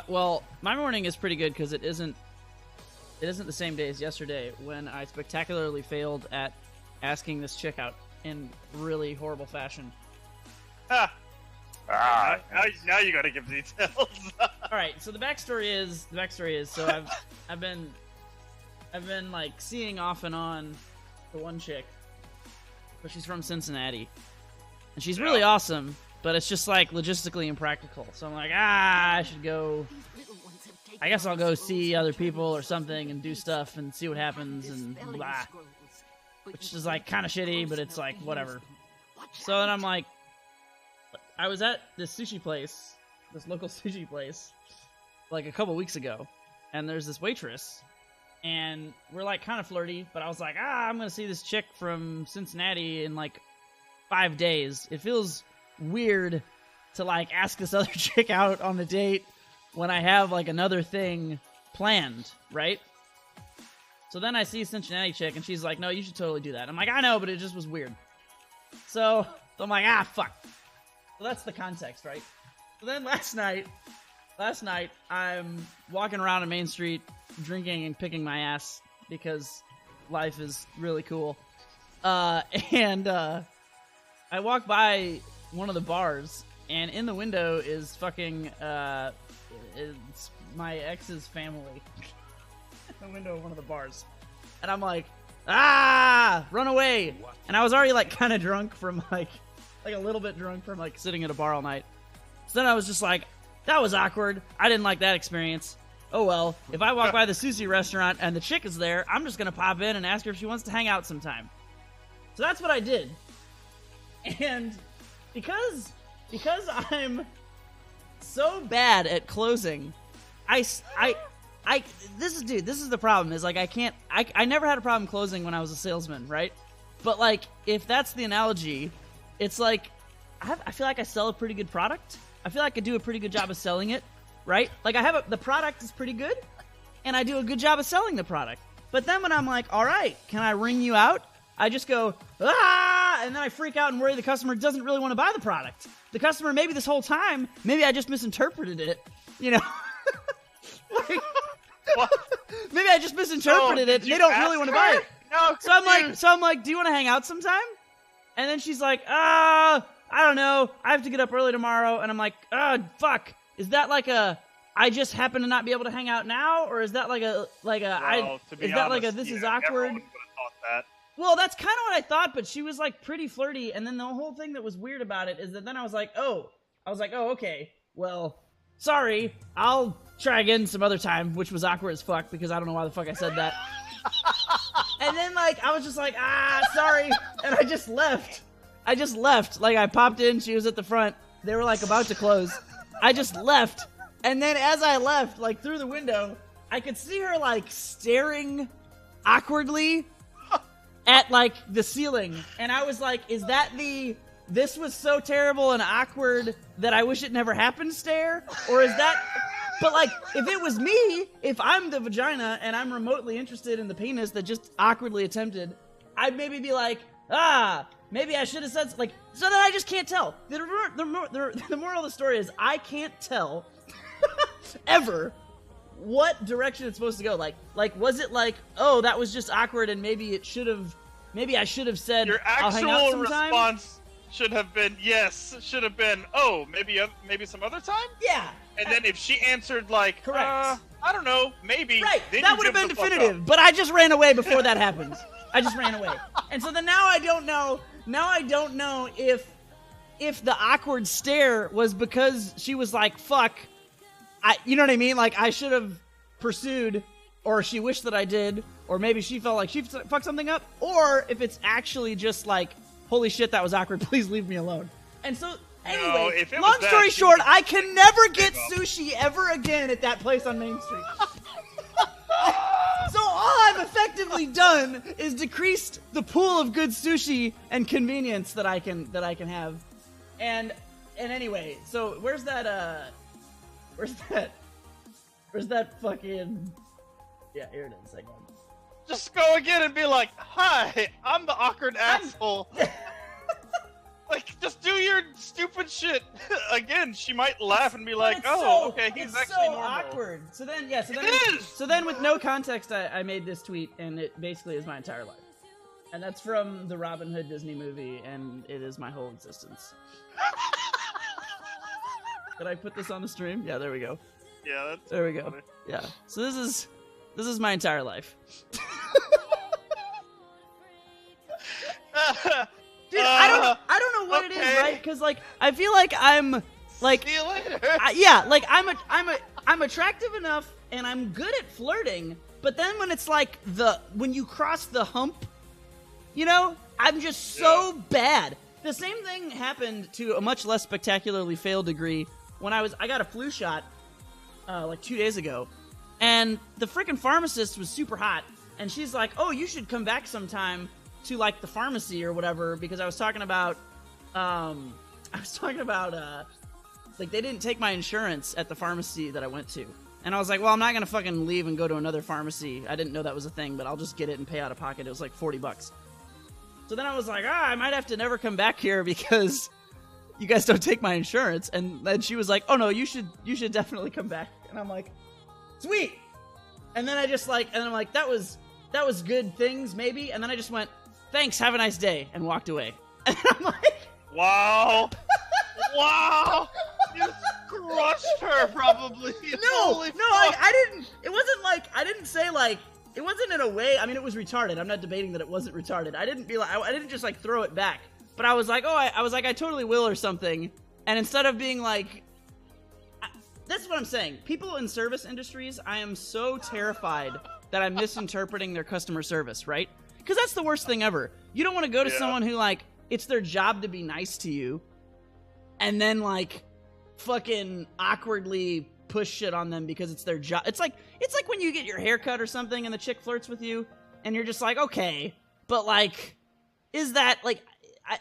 Well, my morning is pretty good because it isn't the same day as yesterday when I spectacularly failed at asking this chick out in really horrible fashion. Now you gotta give details. All right, so the backstory is so I've been like seeing off and on the one chick, but she's from Cincinnati, and she's really awesome, but it's just like logistically impractical. So I'm like, I should go. I guess I'll go see other people or something and do stuff and see what happens and blah. Which is like kind of shitty, but it's like whatever. So then I'm like, I was at this sushi place, this local sushi place, like a couple weeks ago, and there's this waitress, and we're like kind of flirty, but I was like, I'm gonna see this chick from Cincinnati in like 5 days. It feels weird to like ask this other chick out on a date when I have like another thing planned, right? So then I see a Cincinnati chick, and she's like, no, you should totally do that. I'm like, I know, but it just was weird. So I'm like, fuck. So that's the context, right? So then last night, I'm walking around on Main Street, drinking and picking my ass, because life is really cool. And I walk by one of the bars, and in the window is fucking, it's my ex's family. The window of one of the bars, and I'm like, run away. What? And I was already like kind of drunk from like a little bit drunk from like sitting at a bar all night. So then I was just like, that was awkward. I didn't like that experience. Oh well, if I walk by the sushi restaurant and the chick is there, I'm just gonna pop in and ask her if she wants to hang out sometime. So that's what I did. And because I'm so bad at closing, this is the problem, is like I never had a problem closing when I was a salesman, right? But like, if that's the analogy, it's like, I feel like I sell a pretty good product. I feel like I do a pretty good job of selling it, right? Like the product is pretty good, and I do a good job of selling the product. But then when I'm like, all right, can I ring you out? I just go, and then I freak out and worry the customer doesn't really want to buy the product. The customer, maybe this whole time, maybe I just misinterpreted it, you know? Like, What? maybe I just misinterpreted it. They don't really want to buy it. No, So I'm like, do you want to hang out sometime? And then she's like, I don't know. I have to get up early tomorrow. And I'm like, fuck. Is that like I just happen to not be able to hang out now, or is that like a this is awkward? Everyone would have thought that. Well, that's kind of what I thought, but she was like pretty flirty. And then the whole thing that was weird about it is that then I was like, oh, okay. Well, sorry. I'll try again some other time, which was awkward as fuck because I don't know why the fuck I said that. And then like I was just like, sorry, and I just left. Like I popped in, she was at the front. They were like about to close. I just left. And then as I left, like through the window, I could see her like staring awkwardly at like the ceiling. And I was like, is that this was so terrible and awkward that I wish it never happened stare? Or is that... But like, if it was me, if I'm the vagina and I'm remotely interested in the penis that just awkwardly attempted, I'd maybe be like, maybe I should have said, like, so that I just can't tell. The moral of the story is I can't tell ever what direction it's supposed to go. Like, was it like, oh, that was just awkward and maybe I should have said, Your I'll hang out actual sometime? response should have been, yes, should have been, oh, maybe some other time? Yeah. And then if she answered like, Correct. I don't know, maybe. Right, then that you would have give been the fuck definitive, up. but I just ran away before that happened. I just ran away. And so then now I don't know if the awkward stare was because she was like, fuck, you know what I mean? Like, I should have pursued, or she wished that I did, or maybe she felt like she fucked something up, or if it's actually just like, holy shit, that was awkward, please leave me alone. And so... Anyway, if it long was that, story she short, would I can never get give up. sushi ever again at that place on Main Street. So all I've effectively done is decreased the pool of good sushi and convenience that I can have. And anyway, so where's that fucking... Yeah, here it is. Just go again and be like, hi, I'm the awkward asshole. Like, like, just do your stupid shit. Again, she might laugh and be But like, it's oh, okay, he's it's actually so normal. awkward. So then, yeah, so then, It is! so then with no context, I made this tweet, and it basically is my entire life. And that's from the Robin Hood Disney movie, and it is my whole existence. Did I put this on the stream? Yeah, there we go. Yeah, that's There we go. funny. Yeah. So this is my entire life. Dude, I don't know what it is, okay. right? Because like I feel like I'm like See you later. yeah, like I'm attractive enough and I'm good at flirting, but then when it's like when you cross the hump, you know, I'm just so bad. The same thing happened to a much less spectacularly failed degree when I got a flu shot like 2 days ago, and the freaking pharmacist was super hot, and she's like, "Oh, you should come back sometime to like the pharmacy or whatever," because I was talking about like they didn't take my insurance at the pharmacy that I went to. And I was like, well, I'm not gonna fucking leave and go to another pharmacy. I didn't know that was a thing, but I'll just get it and pay out of pocket. It was like $40. So then I was like, I might have to never come back here because you guys don't take my insurance. And then she was like, oh no, you should definitely come back. And I'm like, sweet. And then I just like, and I'm like, that was good things maybe. And then I just went, thanks, have a nice day, and walked away. And I'm like, Wow. Wow. You crushed her, probably. no, Holy like, fuck. I didn't. It wasn't like I didn't say like it wasn't in a way. I mean, it was retarded. I'm not debating that it wasn't retarded. I didn't be like I didn't just like throw it back. But I was like, oh, I was like, I totally will or something. And instead of being like, that's what I'm saying. People in service industries, I am so terrified that I'm misinterpreting their customer service, right? Because that's the worst thing ever. You don't want to go to Yeah. someone who like it's their job to be nice to you, and then like fucking awkwardly push shit on them because it's their job. It's like when you get your hair cut or something and the chick flirts with you and you're just like, okay, but like, is that like,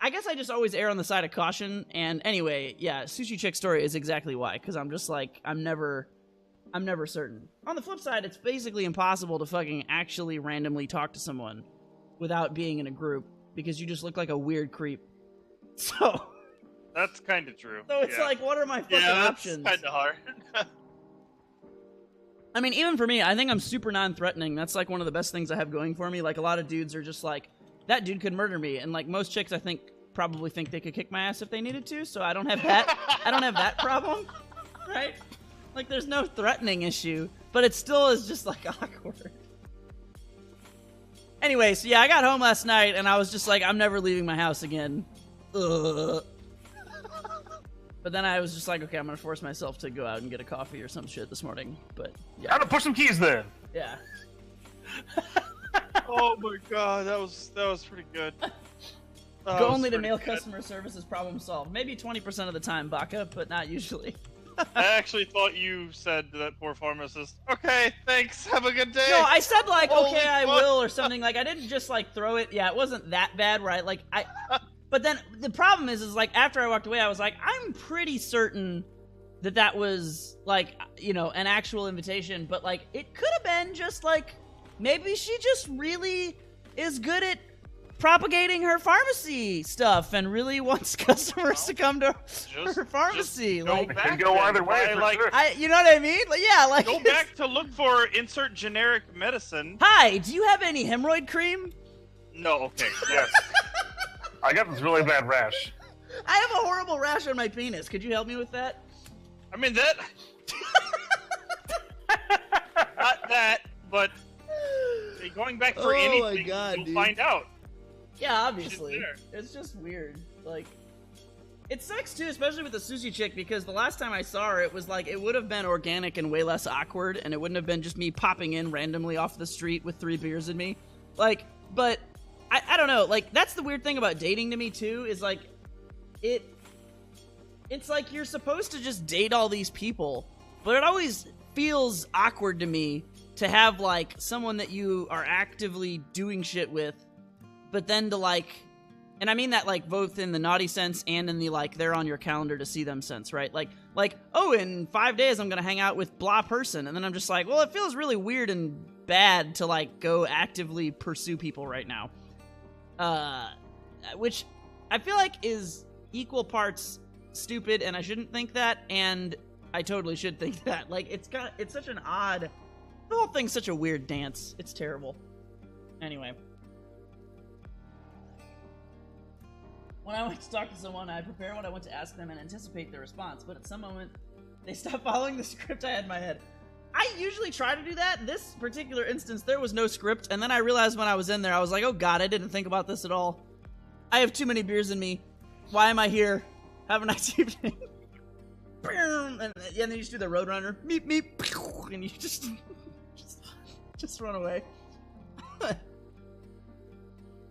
I guess I just always err on the side of caution. And anyway, yeah, Sushi Chick story is exactly why, because I'm just like, I'm never certain. On the flip side, it's basically impossible to fucking actually randomly talk to someone without being in a group because you just look like a weird creep. So That's kind of true. it's yeah. like, what are my fucking yeah, that's options? kind of hard. I mean, even for me, I think I'm super non-threatening. That's like one of the best things I have going for me. Like a lot of dudes are just like, that dude could murder me, and like most chicks, I think probably think they could kick my ass if they needed to. So I don't have that. I don't have that problem, right? Like there's no threatening issue, but it still is just like awkward. Anyway, so yeah, I got home last night and I was just like, I'm never leaving my house again. Ugh. But then I was just like, okay, I'm gonna force myself to go out and get a coffee or some shit this morning. But yeah, How to push some keys then? yeah. Oh my god, that was pretty good. That Go was only to pretty mail good. customer service is problem solved. Maybe 20% of the time, Baka, but not usually. I actually thought you said to that poor pharmacist, okay, thanks, have a good day. No, I said like, Holy okay, I fuck. will or something. Like I didn't just like throw it. Yeah, it wasn't that bad, right? Like but then the problem is like after I walked away, I was like, I'm pretty certain that was like, you know, an actual invitation, but like it could have been just like maybe she just really is good at propagating her pharmacy stuff and really wants customers to come to her pharmacy. go Like, It back can go then. either way, Why, for like, sure. you know what I mean? Like, yeah, like Go back to look for insert generic medicine. Hi, do you have any hemorrhoid cream? No, okay. Yes. I got this really bad rash. I have a horrible rash on my penis. Could you help me with that? I mean that. Not that, but going back for Oh my anything, God, you'll dude. find out. Yeah, obviously. She's there. It's just weird. Like, it sucks too, especially with the Sushi Chick, because the last time I saw her, it was like, it would have been organic and way less awkward, and it wouldn't have been just me popping in randomly off the street with 3 beers in me. Like, but, I don't know, like, that's the weird thing about dating to me too, is like, it's like you're supposed to just date all these people, but it always feels awkward to me to have, like, someone that you are actively doing shit with, but then to, like, and I mean that, like, both in the naughty sense and in the, like, they're on your calendar to see them sense, right? Like, oh, in 5 days I'm gonna hang out with blah person, and then I'm just like, well, it feels really weird and bad to, like, go actively pursue people right now. Which I feel like is equal parts stupid, and I shouldn't think that, and I totally should think that. Like, it's such an odd... The whole thing's such a weird dance. It's terrible. Anyway. When I want to talk to someone, I prepare what I want to ask them and anticipate their response, but at some moment, they stop following the script I had in my head. I usually try to do that. This particular instance, there was no script, and then I realized when I was in there, I was like, oh god, I didn't think about this at all. I have too many beers in me. Why am I here? Have a nice evening. And then you just do the Roadrunner. Meep, meep. And you just run away.